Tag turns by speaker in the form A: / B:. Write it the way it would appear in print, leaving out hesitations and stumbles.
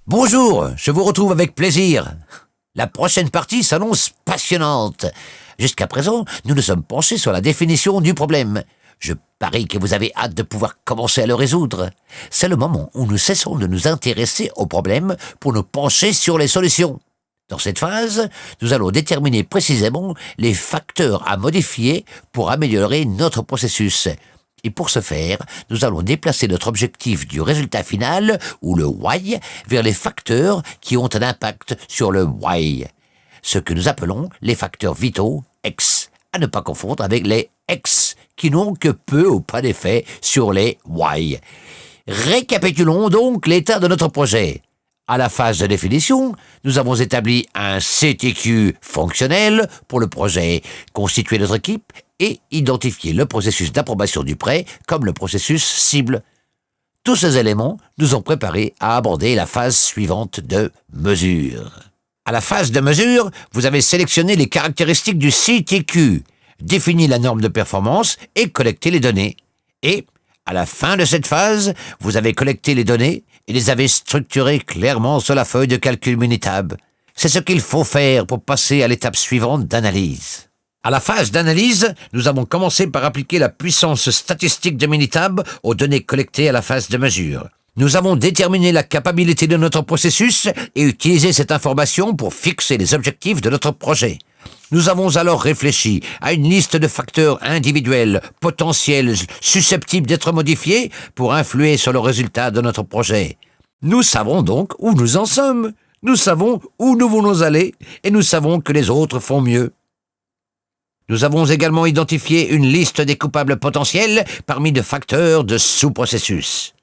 A: Bonjour, je vous retrouve avec plaisir. La prochaine partie s'annonce passionnante. Jusqu'à présent, nous nous sommes penchés sur la définition du problème. Je parie que vous avez hâte de pouvoir commencer à le résoudre. C'est le moment où nous cessons de nous intéresser au problème pour nous pencher sur les solutions. Dans cette phase, nous allons déterminer précisément les facteurs à modifier pour améliorer notre processus. Et pour ce faire, nous allons déplacer notre objectif du résultat final, ou le why, vers les facteurs qui ont un impact sur le why. Ce que nous appelons les facteurs vitaux, X, à ne pas confondre avec les X, qui n'ont que peu ou pas d'effet sur les why. Récapitulons donc l'état de notre projet. À la phase de définition, nous avons établi un CTQ fonctionnel pour le projet, constitué notre équipe et identifié le processus d'approbation du prêt comme le processus cible. Tous ces éléments nous ont préparés à aborder la phase suivante de mesure. À la phase de mesure, vous avez sélectionné les caractéristiques du CTQ, défini la norme de performance et collecté les données. Et, à la fin de cette phase, vous avez collecté les données et les avez structurées clairement sur la feuille de calcul Minitab. C'est ce qu'il faut faire pour passer à l'étape suivante d'analyse. À la phase d'analyse, nous avons commencé par appliquer la puissance statistique de Minitab aux données collectées à la phase de mesure. Nous avons déterminé la capacité de notre processus et utilisé cette information pour fixer les objectifs de notre projet. Nous avons alors réfléchi à une liste de facteurs individuels, potentiels, susceptibles d'être modifiés pour influer sur le résultat de notre projet. Nous savons donc où nous en sommes, nous savons où nous voulons aller et nous savons que les autres font mieux. Nous avons également identifié une liste des coupables potentiels parmi de facteurs de sous-processus.